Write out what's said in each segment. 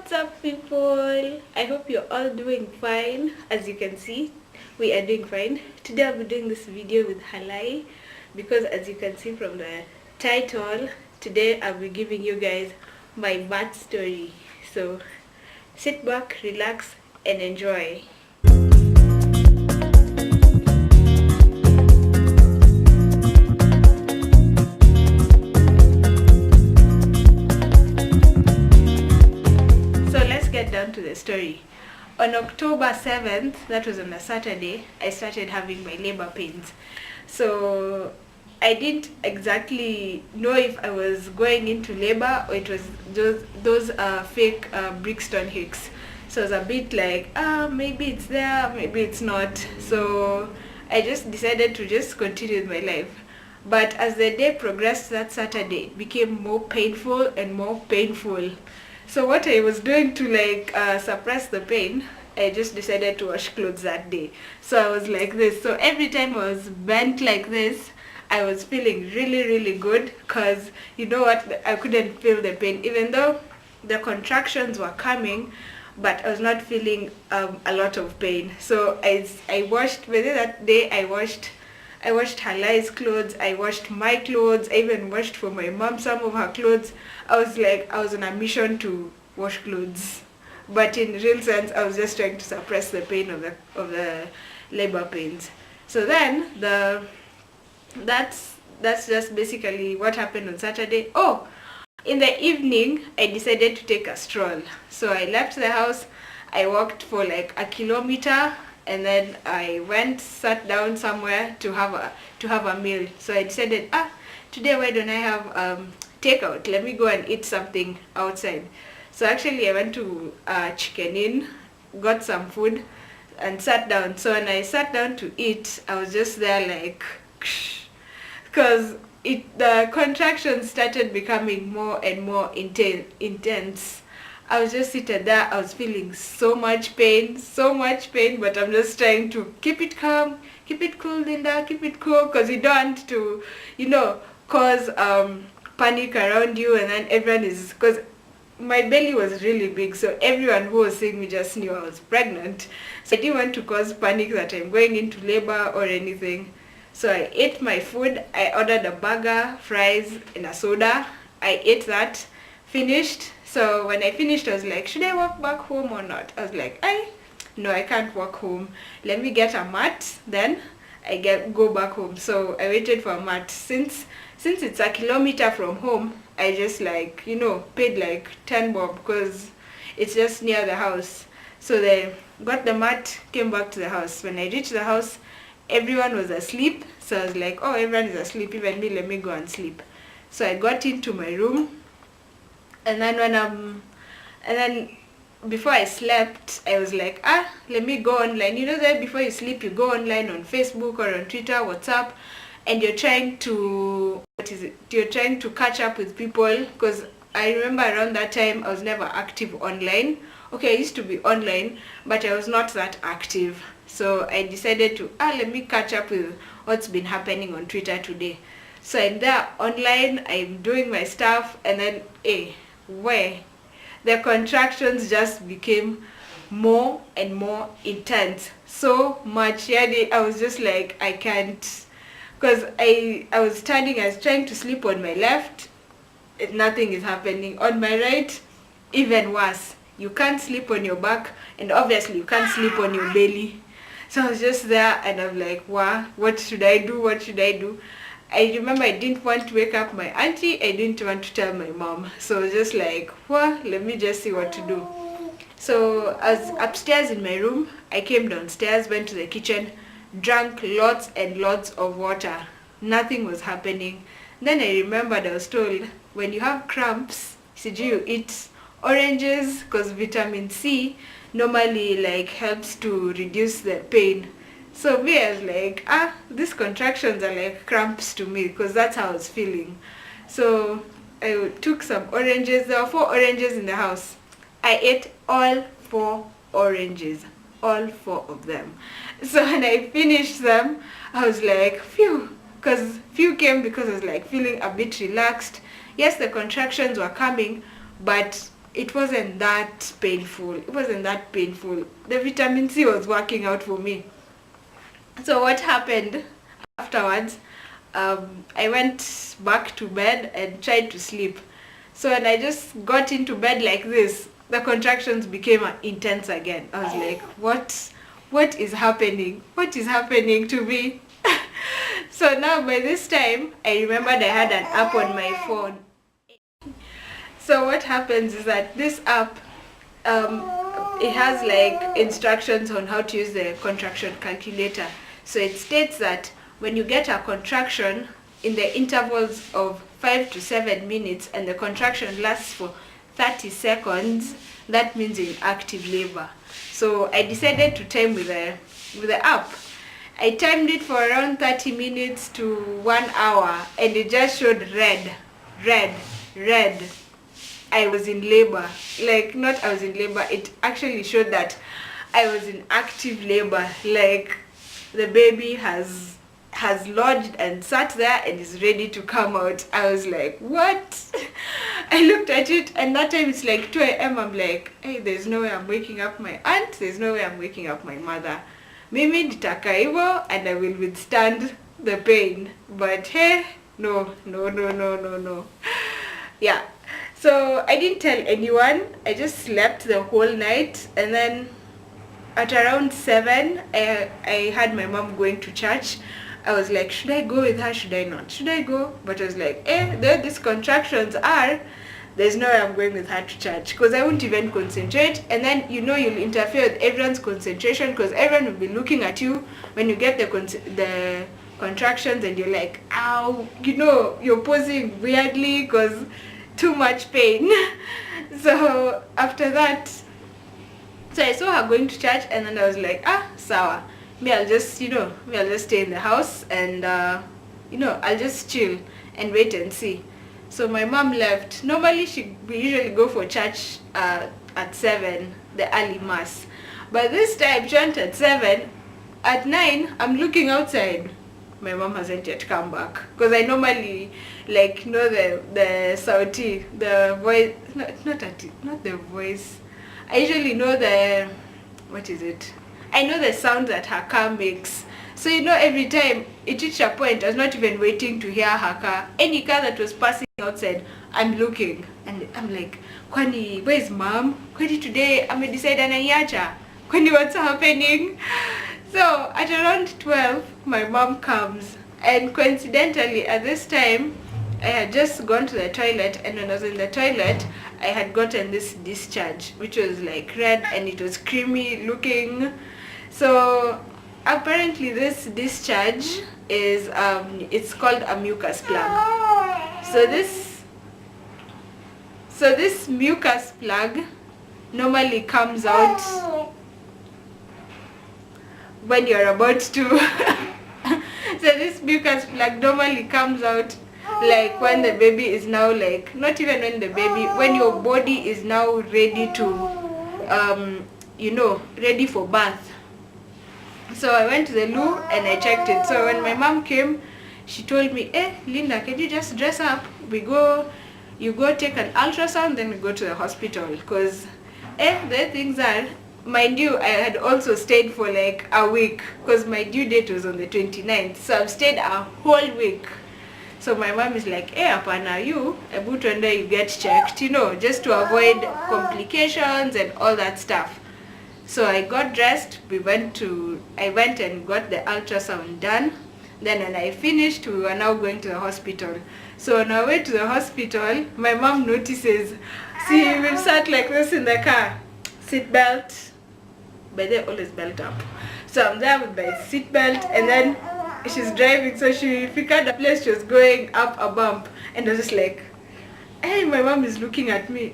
What's up, people? I hope you're all doing fine. As you can see, we are doing fine. Today I'll be doing this video with Khalayi because, as you can see from the title, today I'll be giving you guys my birth story. So sit back, relax and enjoy. Down to the story. On October 7th, that was on a Saturday, I started having my labor pains. So I didn't exactly know if I was going into labor or it was those fake Brixton hicks. So I was a bit like, maybe it's there, maybe it's not. So I just decided to just continue with my life. But as the day progressed, that Saturday, it became more painful and more painful. So what I was doing to suppress the pain, I just decided to wash clothes that day. So I was like this. So every time I was bent like this, I was feeling really good because you know what, I couldn't feel the pain even though the contractions were coming, but I was not feeling a lot of pain. So I washed, within that day I washed Khalayi's clothes, I washed my clothes, I even washed for my mom some of her clothes. I was on a mission to wash clothes, but in real sense I was just trying to suppress the pain of the labor pains. So then that's just basically what happened on Saturday. Oh, in the evening I decided to take a stroll. So I left the house, I walked for like a kilometer, and then I sat down somewhere to have a meal. So I decided, today why don't I have takeout? Let me go and eat something outside. So actually I went to Chicken Inn, got some food and sat down. So when I sat down to eat, I was just there like, because the contractions started becoming more and more intense. I was just seated there, I was feeling so much pain, but I'm just trying to keep it calm, keep it cool, Linda, keep it cool, because you don't want to, cause panic around you, and then everyone is, because my belly was really big, so everyone who was seeing me just knew I was pregnant. So I didn't want to cause panic that I'm going into labor or anything. So I ate my food, I ordered a burger, fries, and a soda. I ate that, finished. So when I finished, I was like, should I walk back home or not? I was like, no, I can't walk home. Let me get a mat, then go back home. So I waited for a mat. Since it's a kilometer from home, I just paid like 10 bob because it's just near the house. So they got the mat, came back to the house. When I reached the house, everyone was asleep. So I was like, oh, everyone is asleep, even me, let me go and sleep. So I got into my room. And then before I slept, I was like, let me go online. You know that before you sleep, you go online on Facebook or on Twitter, WhatsApp, and you're trying to, you're trying to catch up with people, because I remember around that time, I was never active online. Okay, I used to be online, but I was not that active. So I decided to, let me catch up with what's been happening on Twitter today. So I'm there online, I'm doing my stuff, and then, where the contractions just became more and more intense, so much. I was just like, I can't, because I was trying to sleep on my left, nothing is happening. On my right, even worse, you can't sleep on your back, and obviously you can't sleep on your belly. So I was just there and I'm like, wow, what should I do? I remember I didn't want to wake up my auntie, I didn't want to tell my mom. So I was just like, well, let me just see what to do. So I was upstairs in my room, I came downstairs, went to the kitchen, drank lots and lots of water. Nothing was happening. Then I remembered I was told, when you have cramps, you eat oranges, because vitamin C normally helps to reduce the pain. So me, I was like, these contractions are like cramps to me, because that's how I was feeling. So I took some oranges. There were 4 oranges in the house. I ate all 4 oranges, all 4 of them. So when I finished them, I was like, phew, because few came because I was like feeling a bit relaxed. Yes, the contractions were coming, but it wasn't that painful. It wasn't that painful. The vitamin C was working out for me. So what happened afterwards, I went back to bed and tried to sleep. So when I just got into bed like this, the contractions became intense again. I was like, what is happening? What is happening to me? So now by this time, I remembered I had an app on my phone. So what happens is that this app, it has like instructions on how to use the contraction calculator. So it states that when you get a contraction in the intervals of 5 to 7 minutes and the contraction lasts for 30 seconds, that means you're in active labor. So I decided to time with the app. I timed it for around 30 minutes to 1 hour, and it just showed red. I was in labor. Like, not I was in labor, it actually showed that I was in active labor. Like, the baby has lodged and sat there and is ready to come out. I was like, what? I looked at it, and that time it's like 2 a.m. I'm like, hey, there's no way I'm waking up my aunt, there's no way I'm waking up my mother. Mimi nitaka hivyo and I will withstand the pain. But hey, no. Yeah. So I didn't tell anyone. I just slept the whole night, and then at around 7, I had my mom going to church. I was like, should I go with her? Should I not? Should I go? But I was like, there these contractions are, there's no way I'm going with her to church, because I won't even concentrate. And then, you'll interfere with everyone's concentration, because everyone will be looking at you when you get the contractions, and you're like, ow, you're posing weirdly because too much pain. So after that, so I saw her going to church, and then I was like, sawa. I'll just stay in the house, and I'll just chill and wait and see. So my mom left. Normally we usually go for church at 7, the early mass. But this time she went at 7. At 9, I'm looking outside. My mom hasn't yet come back, because I normally the sauti, the voice, not the voice. I usually know I know the sound that her car makes. So every time it reached a point, I was not even waiting to hear her car. Any car that was passing outside, I'm looking, and I'm like, kwani, where's mom? Kwani today I'm decided ananiacha? Kwani, what's happening? So at around 12, my mom comes, and coincidentally at this time, I had just gone to the toilet, and when I was in the toilet, I had gotten this discharge, which was like red, and it was creamy looking. So apparently this discharge is it's called a mucus plug. So this mucus plug normally comes out when you're about to so this mucus plug normally comes out like when the baby is now, like, not even when the baby, when your body is now ready to ready for birth. So I went to the loo and I checked it. So when my mom came, she told me, Linda, can you just dress up? You go take an ultrasound, then we go to the hospital. Because the things are, mind you, I had also stayed for like a week, because my due date was on the 29th. So I've stayed a whole week. So my mom is like, apana, you get checked, just to avoid complications and all that stuff. So I got dressed, I went and got the ultrasound done. Then when I finished, we were now going to the hospital. So on our way to the hospital, my mom notices, see, we've sat like this in the car, seat belt, but they always belt up. So I'm there with my seat belt, and then she's driving, so she figured the place she was going up a bump, and I was just like, my mom is looking at me,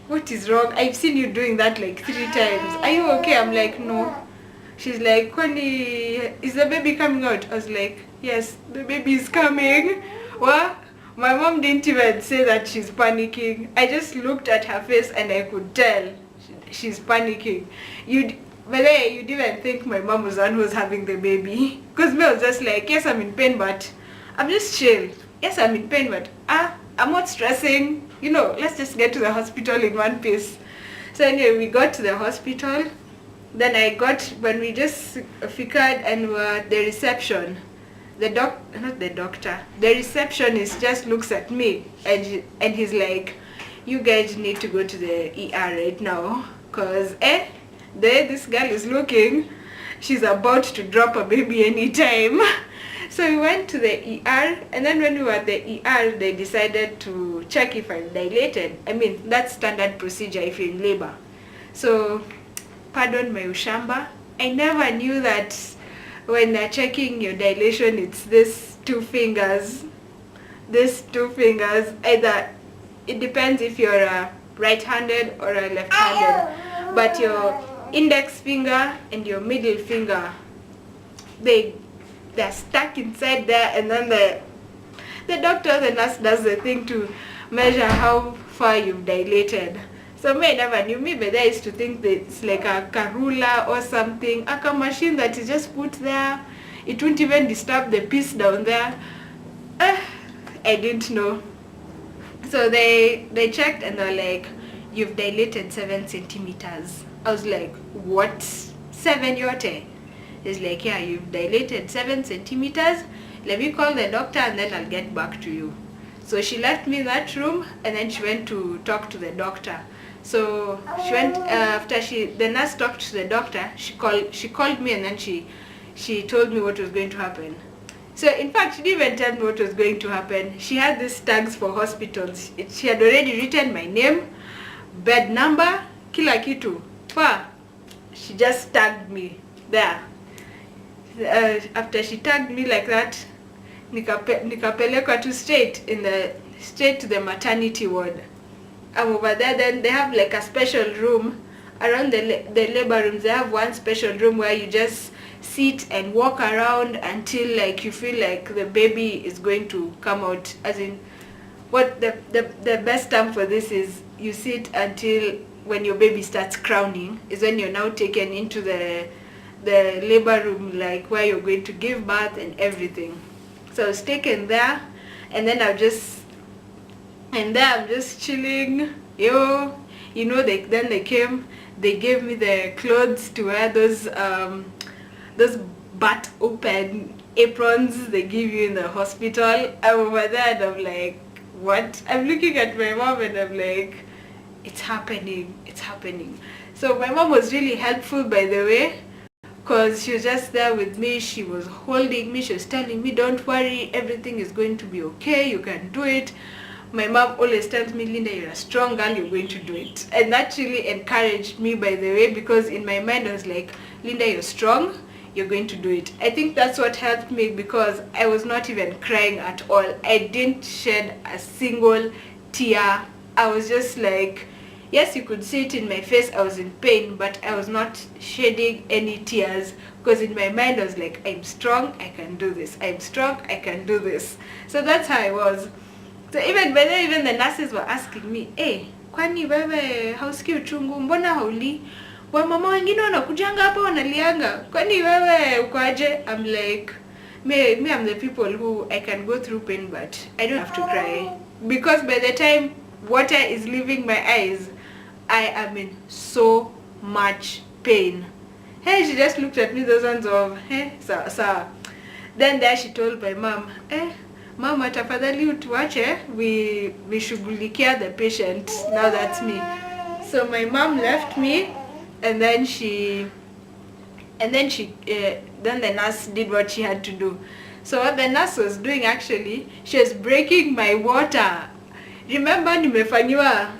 what is wrong? I've seen you doing that like 3 times. Are you okay? I'm like, no. She's like, Kwani, is the baby coming out? I was like, yes, the baby is coming. What? My mom didn't even say that she's panicking. I just looked at her face and I could tell she's panicking. But you didn't even think my mom was the one who was having the baby. Because me was just like, yes, I'm in pain, but I'm just chill. Yes, I'm in pain, but I'm not stressing, let's just get to the hospital in one piece. So anyway, we got to the hospital. Then when we just figured and were at the reception, the receptionist just looks at me and he's like, you guys need to go to the ER right now, cause this girl is looking, she's about to drop a baby anytime. So we went to the ER, and then when we were at the ER, they decided to check if I'm dilated. I mean, that's standard procedure if you're in labor. So, pardon my ushamba, I never knew that when they're checking your dilation, it's these two fingers. Either, it depends if you're a right-handed or a left-handed, but your index finger and your middle finger, they're stuck inside there, and then the nurse does the thing to measure how far you've dilated. So me, I never knew. Maybe I used to think that it's like a carula or something, a machine that is just put there. It won't even disturb the piece down there. I didn't know. So they checked and they're like, you've dilated 7 centimeters. I was like, what? 7 yote? It's like, yeah, you've dilated 7 centimeters. Let me call the doctor and then I'll get back to you. So she left me in that room, and then she went to talk to the doctor. So she went after the nurse talked to the doctor. She called me, and then she told me what was going to happen. So in fact, she didn't even tell me what was going to happen. She had these tags for hospitals. She had already written my name, bed number, kila kitu. She just tagged me there. After she tagged me like that, nikapelekwa to straight to the maternity ward. I'm over there. Then they have like a special room around the labor rooms. They have one special room where you just sit and walk around until like you feel like the baby is going to come out. As in, what the best term for this is, you sit until when your baby starts crowning, is when you're now taken into the labor room, like where you're going to give birth and everything. So I was taken there, and then I'm just chilling. They came, they gave me the clothes to wear, those butt open aprons they give you in the hospital. I'm over there and I'm like, what? I'm looking at my mom and I'm like, it's happening. So my mom was really helpful, by the way, because she was just there with me. She was holding me. She was telling me, don't worry, everything is going to be okay. You can do it. My mom always tells me, Linda, you're a strong girl. You're going to do it. And that really encouraged me, by the way, because in my mind I was like, Linda, you're strong. You're going to do it. I think that's what helped me, because I was not even crying at all. I didn't shed a single tear. I was just like, yes, you could see it in my face, I was in pain, but I was not shedding any tears, because in my mind I was like, I'm strong, I can do this. I'm strong, I can do this. So that's how I was. So even the nurses were asking me, hey, kwani wewe hausikii uchungu, mbona hauli? Mama wengine wanakujanga hapa wanalianga, kwani wewe ukoaje? I'm like, me I'm the people who I can go through pain, but I don't have to cry, because by the time water is leaving my eyes, I am in so much pain. Hey, she just looked at me, those ones of, hey, sawa. Then there she told my mom, mama, tafadhali utuache, we shughulikia the patient. Now that's me. So my mom left me, and then then the nurse did what she had to do. So what the nurse was doing, actually, she was breaking my water. Remember, nimefanyiwa,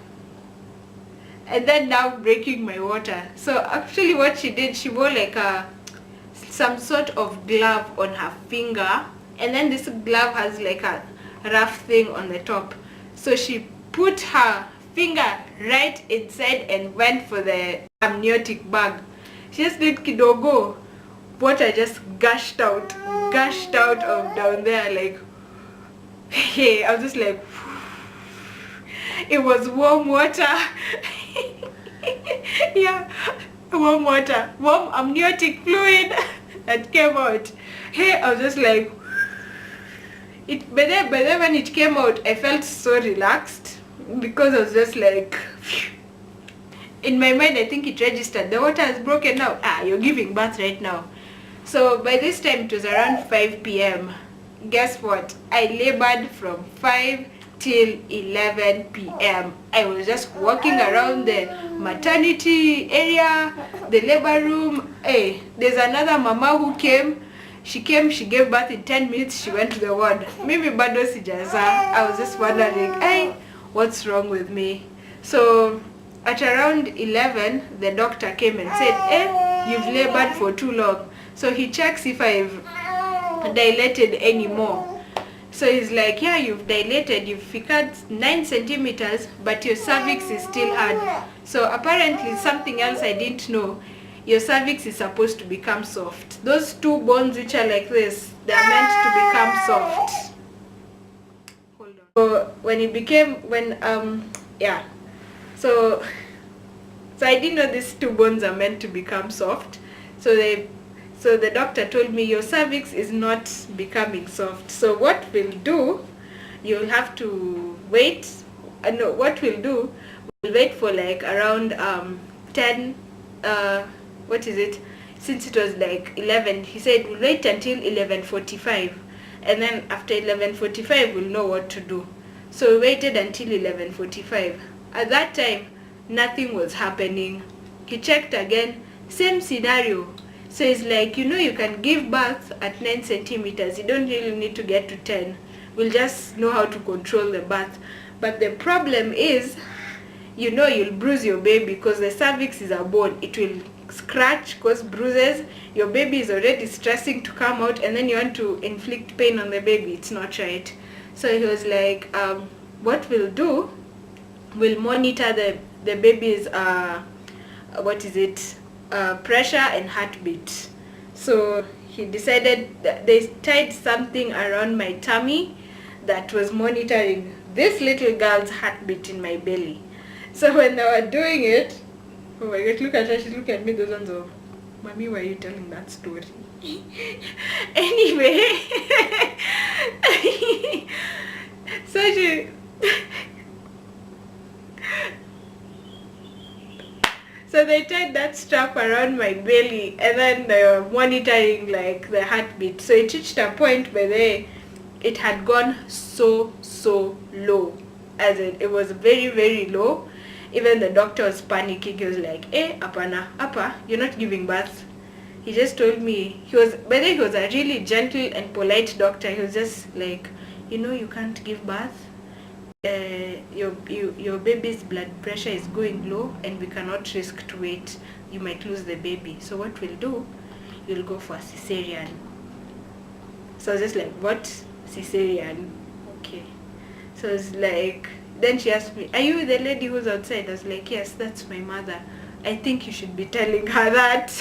and then now breaking my water. So actually what she did, she wore like some sort of glove on her finger, and then this glove has like a rough thing on the top. So she put her finger right inside and went for the amniotic bag. She just did kidogo. Water just gushed out of down there, like, hey, I was just like, it was warm water. Yeah, warm water, warm amniotic fluid that came out. Hey, I was just like, By then when it came out, I felt so relaxed because I was just like, phew. In my mind, I think it registered. The water has broken now. You're giving birth right now. So by this time, it was around 5 p.m. Guess what? I labored from 5 till 11 p.m. I was just walking around the maternity area, the labor room. Hey, there's another mama who came. She gave birth in 10 minutes, she went to the ward. Maybe bado sijaza. I was just wondering, hey, what's wrong with me? So at around 11, the doctor came and said, you've labored for too long. So he checks if I've dilated anymore. So he's like, yeah, you've dilated, you've figured 9 centimeters, but your cervix is still hard. So apparently something else I didn't know, your cervix is supposed to become soft. Those two bones which are like this, they're meant to become soft. Hold on. So so I didn't know these two bones are meant to become soft. So the doctor told me your cervix is not becoming soft. So what we'll do, you'll have to wait. What we'll wait for like around 10. What is it? Since it was like 11, he said we'll wait until 11:45, and then after 11:45 we'll know what to do. So we waited until 11:45. At that time, nothing was happening. He checked again, same scenario. So it's like, you can give birth at 9 centimeters. You don't really need to get to 10. We'll just know how to control the birth. But the problem is, you'll bruise your baby because the cervix is a bone. It will scratch, cause bruises. Your baby is already stressing to come out, and then you want to inflict pain on the baby. It's not right. So he was like, what we'll do, we'll monitor the baby's pressure and heartbeat. So he decided that they tied something around my tummy that was monitoring this little girl's heartbeat in my belly. So when they were doing it, oh my god, look at her, she looked at me, those ones of, Mommy, why are you telling that story? Anyway, so they tied that strap around my belly, and then they were monitoring like the heartbeat. So it reached a point where it had gone so low, as it was very, very low. Even the doctor was panicking. He was like, apana, you're not giving birth. He just told me, he was a really gentle and polite doctor. He was just like, you can't give birth. Your baby's blood pressure is going low, and we cannot risk to wait. You might lose the baby. So what we'll do, you'll go for a cesarean. So I was just like, what? Cesarean? Okay. So it's like, then she asked me, are you the lady who's outside? I was like, yes, that's my mother. I think you should be telling her that.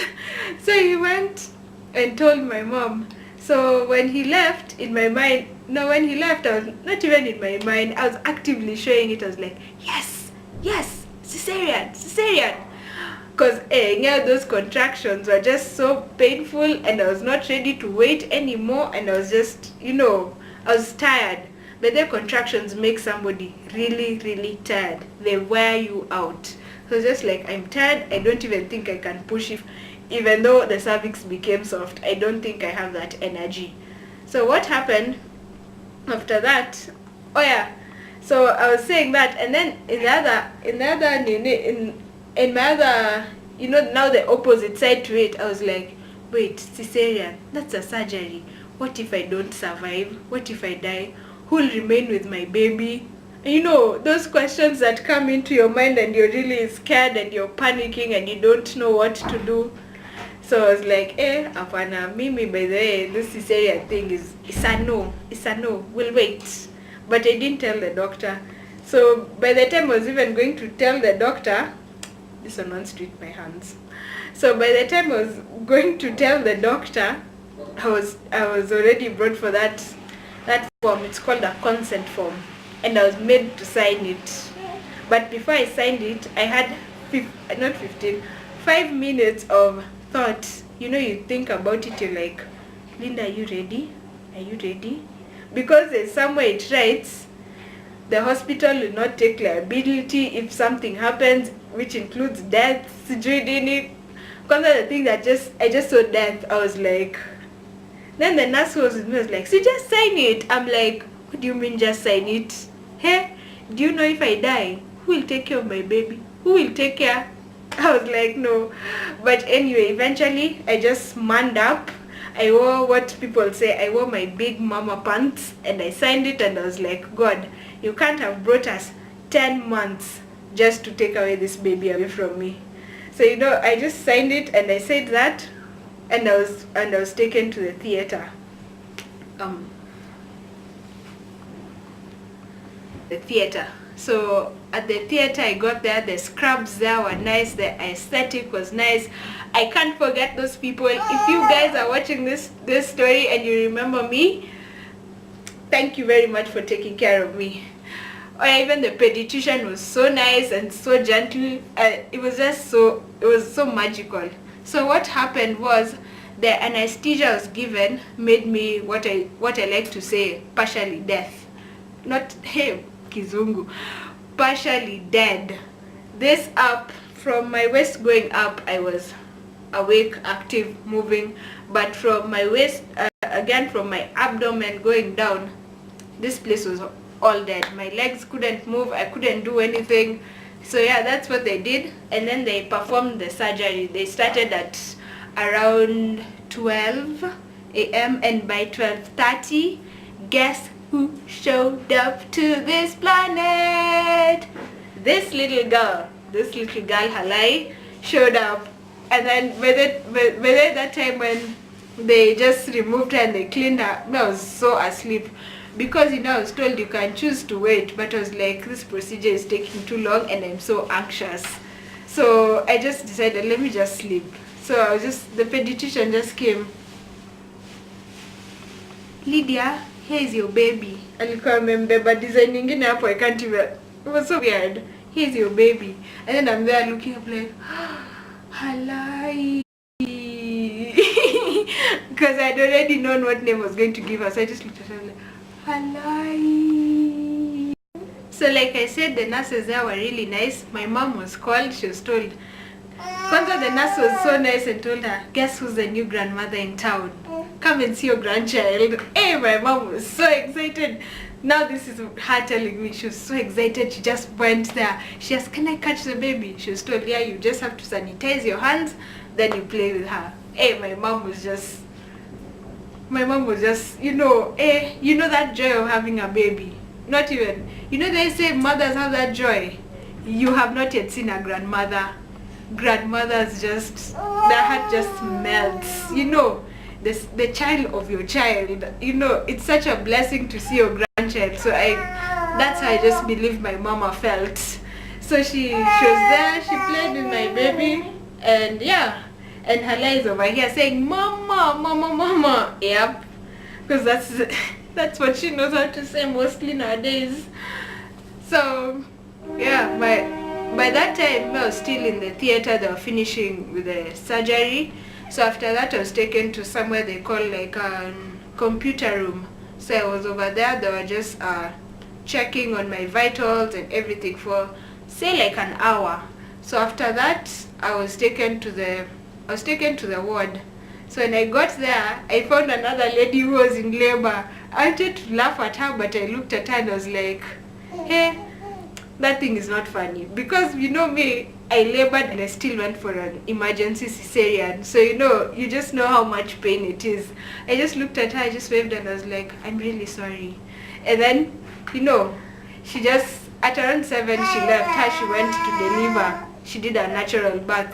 So he went and told my mom. So when he left, in my mind, when he left, I was not even in my mind, I was actively showing it. I was like, yes, cesarean. Because those contractions were just so painful, and I was not ready to wait anymore, and I was just, I was tired. But their contractions make somebody really, really tired. They wear you out. So just like, I'm tired, I don't even think I can push it. Even though the cervix became soft, I don't think I have that energy. So what happened after that? So I was saying that, and then in my other, now the opposite side to it, I was like, wait, cesarean, that's a surgery. What if I don't survive? What if I die? Who'll remain with my baby? Those questions that come into your mind, and you're really scared and you're panicking and you don't know what to do. So I was like, apana, Mimi, by the way, this cesarean thing is a no, we'll wait. But I didn't tell the doctor. So by the time I was even going to tell the doctor, this one wants to eat my hands. So by the time I was going to tell the doctor, I was already brought for that form. It's called a consent form, and I was made to sign it. But before I signed it, I had 5 minutes of thought. You think about it, you're like, Linda, are you ready? because there's somewhere it writes the hospital will not take liability if something happens, which includes death. Because the thing that I just saw death, I was like, then the nurse was with me, was like, so just sign it. I'm like, what do you mean just sign it? Hey, do you know if I die, who will take care of my baby? Who will take care? I was like, no. But anyway, eventually I just manned up. I wore what people say, I wore my big mama pants, and I signed it, and I was like, God, you can't have brought us 10 months just to take away this baby away from me. So I just signed it, and I said that, and I was taken to the theater. So at the theater, I got there, the scrubs there were nice, the aesthetic was nice. I can't forget those people. If you guys are watching this story and you remember me, thank you very much for taking care of me. Or even the pediatrician was so nice and so gentle. It was so magical. So what happened was the anesthesia I was given made me what I like to say, partially deaf. Not hey kizungu. Partially dead. This up, from my waist going up, I was awake, active, moving, but from my waist, again from my abdomen going down, this place was all dead. My legs couldn't move, I couldn't do anything. So yeah, that's what they did, and then they performed the surgery. They started at around 12 a.m. and by 12:30, guess who showed up to this planet? This little girl, Khalayi, showed up. And then by that time when they just removed her and they cleaned her, I was so asleep. Because I was told you can choose to wait, but I was like, this procedure is taking too long and I'm so anxious. So I just decided, let me just sleep. So the pediatrician just came. Lydia, here is your baby. Alikuwa amembeba design nyingine hapo, I can't even. It was so weird. Here's your baby. And then I'm there looking up like, Khalayi. Because I'd already known what name I was going to give her. So I just looked at her like, Khalayi. So like I said, the nurses there were really nice. My mom was called. She was told. Kwanza, the nurse was so nice and told her, guess who's the new grandmother in town? Come and see your grandchild. Hey, my mom was so excited. Now this is her telling me. She was so excited. She just went there. She asked, can I catch the baby? She was told, yeah, you just have to sanitize your hands, then you play with her. Hey, my mom was just, that joy of having a baby. Not even, they say mothers have that joy. You have not yet seen a grandmother. Grandmothers just, their heart just melts. The child of your child. It's such a blessing to see your grandchild. So that's how I just believe my mama felt. So she was there, she played with my baby, and yeah. And Khalayi is over here saying, Mama, Mama, Mama. Yep. Because that's what she knows how to say mostly nowadays. So yeah, by that time I was still in the theater. They were finishing with the surgery. So after that I was taken to somewhere they call like a computer room. So I was over there. They were just checking on my vitals and everything for say like an hour. So after that I was taken to the ward. So when I got there, I found another lady who was in labor. I wanted to laugh at her, but I looked at her and I was like, hey, that thing is not funny. Because me, I labored and I still went for an emergency cesarean. So you just know how much pain it is. I just looked at her, I just waved and I was like, I'm really sorry. And then, she just, at around 7, she left. Her, she went to deliver. She did a natural birth.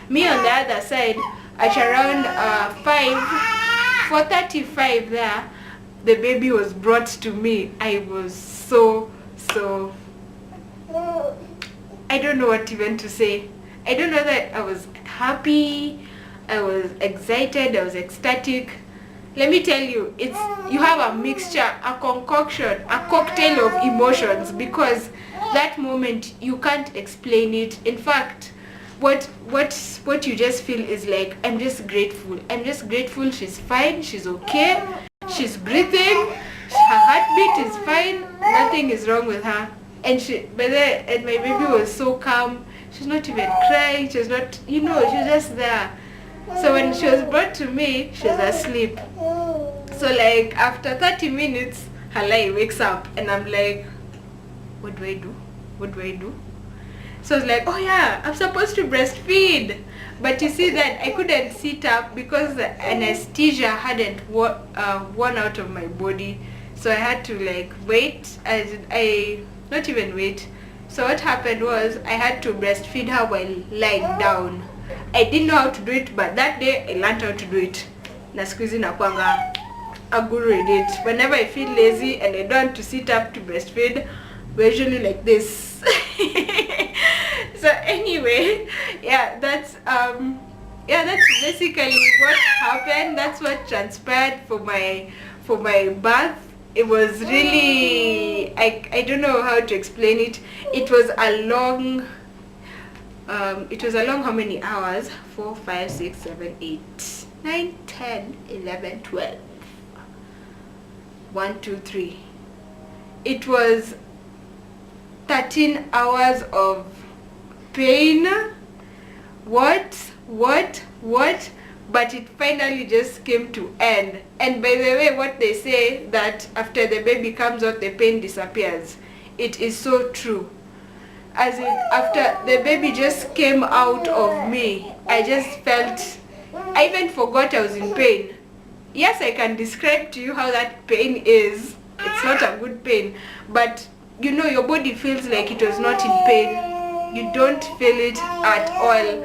Me on the other side, at around 4:35 there, the baby was brought to me. I was so, I don't know what even to say. I don't know that I was happy, I was excited, I was ecstatic. Let me tell you, you have a mixture, a concoction, a cocktail of emotions, because that moment you can't explain it. In fact, what you just feel is like, I'm just grateful. I'm just grateful she's fine, she's okay, she's breathing. Her heartbeat is fine, nothing is wrong with her. And and my baby was so calm. She's not even crying, she's not, she was just there. So when she was brought to me, she was asleep. So like after 30 minutes, Khalayi wakes up and I'm like, what do I do? What do I do? So I was like, oh yeah, I'm supposed to breastfeed. But you see that I couldn't sit up because the anesthesia hadn't worn out of my body. So I had to like wait. Not even wait. So what happened was I had to breastfeed her while lying down. I didn't know how to do it, but that day I learned how to do it. Na siku hizi nakuanga a guru in it. Whenever I feel lazy and I don't want to sit up to breastfeed, we're usually like this. So anyway, that's basically what happened. That's what transpired for my birth. It was really, I don't know how to explain it. It was a long how many hours? 4, 5, 6, 7, 8, 9, 10, 11, 12. 1, 2, 3. It was 13 hours of pain. What? But it finally just came to end. And by the way, what they say that after the baby comes out, the pain disappears. It is so true. As in, after the baby just came out of me, I just felt, I even forgot I was in pain. Yes, I can describe to you how that pain is. It's not a good pain, but your body feels like it was not in pain. You don't feel it at all.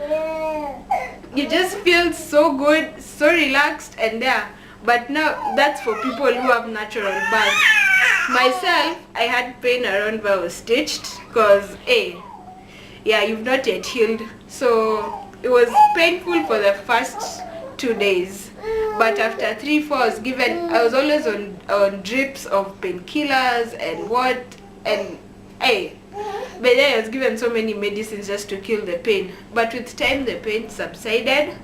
You just feel so good, so relaxed and there. But now that's for people who have natural birth. Myself, I had pain around where I was stitched because you've not yet healed. So it was painful for the first 2 days. But after 3, 4, I was always on drips of painkillers but then I was given so many medicines just to kill the pain. But with time, the pain subsided.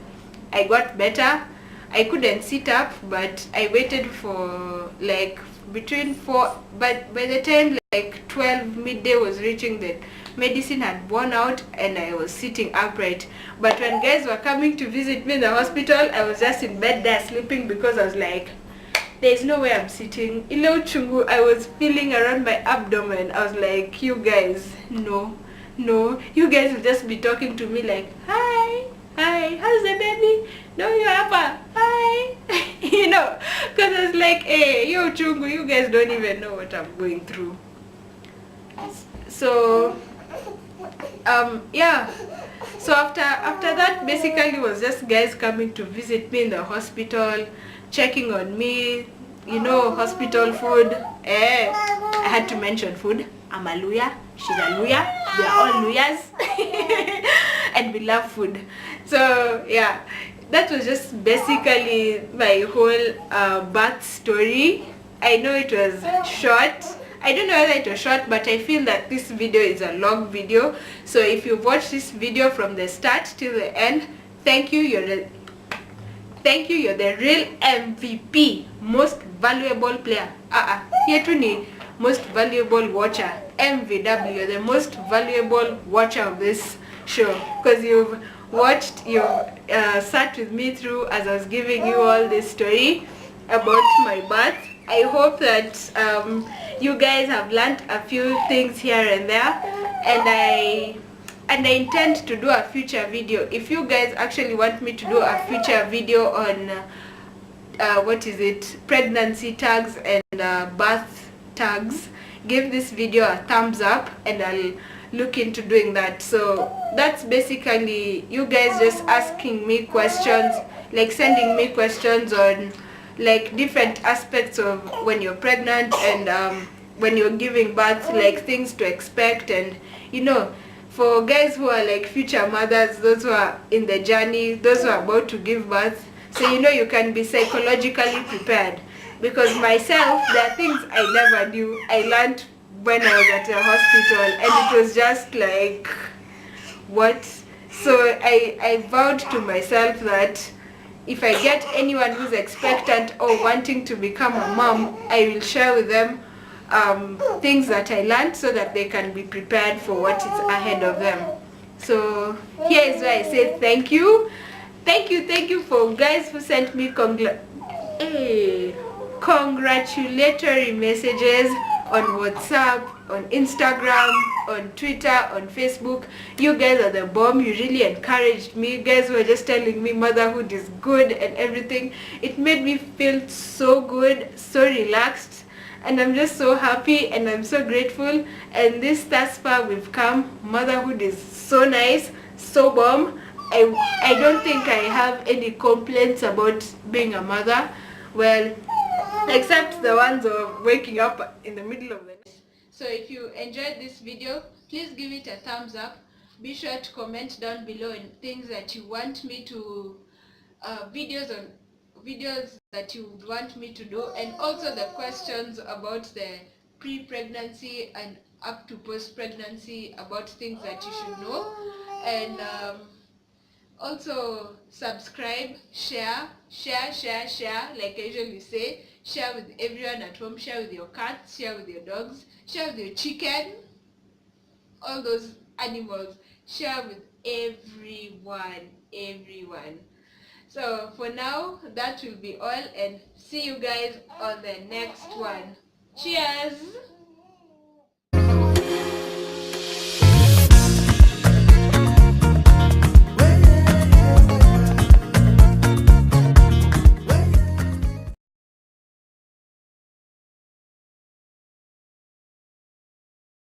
I got better. I couldn't sit up, but I waited for like between 4. But by the time like 12 midday was reaching, the medicine had worn out and I was sitting upright. But when guys were coming to visit me in the hospital, I was just in bed there sleeping because I was like, there's no way I'm sitting. Ile uchungu I was feeling around my abdomen. I was like, you guys, no. You guys will just be talking to me like, hi, how's the baby? No, you're up. Hi. Because I was like, hey, yo uchungu, you guys don't even know what I'm going through. So, So after that, basically was just guys coming to visit me in the hospital, checking on me, hospital food. I had to mention food. I'm a Luya, she's a Luya, we are all Luyas. And we love food. So yeah, that was just basically my whole birth story. I know it was short. I don't know whether it was short, but I feel that this video is a long video. So if you've watched this video from the start till the end, thank you. You're the real MVP, most valuable player. Yetuni, most valuable watcher. MVW, you're the most valuable watcher of this show because you've sat with me through as I was giving you all this story about my birth. I hope that you guys have learned a few things here and there, and I intend to do a future video. If you guys actually want me to do a future video on pregnancy tags and birth tags, give this video a thumbs up and I'll look into doing that. So that's basically you guys just asking me questions, like sending me questions on like different aspects of when you're pregnant and when you're giving birth, like things to expect, and for guys who are like future mothers, those who are in the journey, those who are about to give birth, so you can be psychologically prepared. Because myself, there are things I never knew. I learned when I was at a hospital and it was just like, what? So I vowed to myself that if I get anyone who's expectant or wanting to become a mom, I will share with them things that I learned so that they can be prepared for what is ahead of them. So here is where I say thank you. Thank you for guys who sent me congratulatory messages on WhatsApp, on Instagram, on Twitter, on Facebook. You guys are the bomb. You really encouraged me. You guys were just telling me motherhood is good and everything. It made me feel so good, so relaxed, and I'm just so happy and I'm so grateful. And thus far we've come. Motherhood is so nice, so bomb. I don't think I have any complaints about being a mother. Well, except the ones of waking up in the middle of the night. So if you enjoyed this video, please give it a thumbs up. Be sure to comment down below and things that you want me to videos that you would want me to do, and also the questions about the pre-pregnancy and up to post-pregnancy, about things that you should know. And also subscribe, share, like I usually say. Share with everyone at home, share with your cats, share with your dogs, share with your chicken, all those animals. Share with everyone. So for now, that will be all, and see you guys on the next one. Cheers!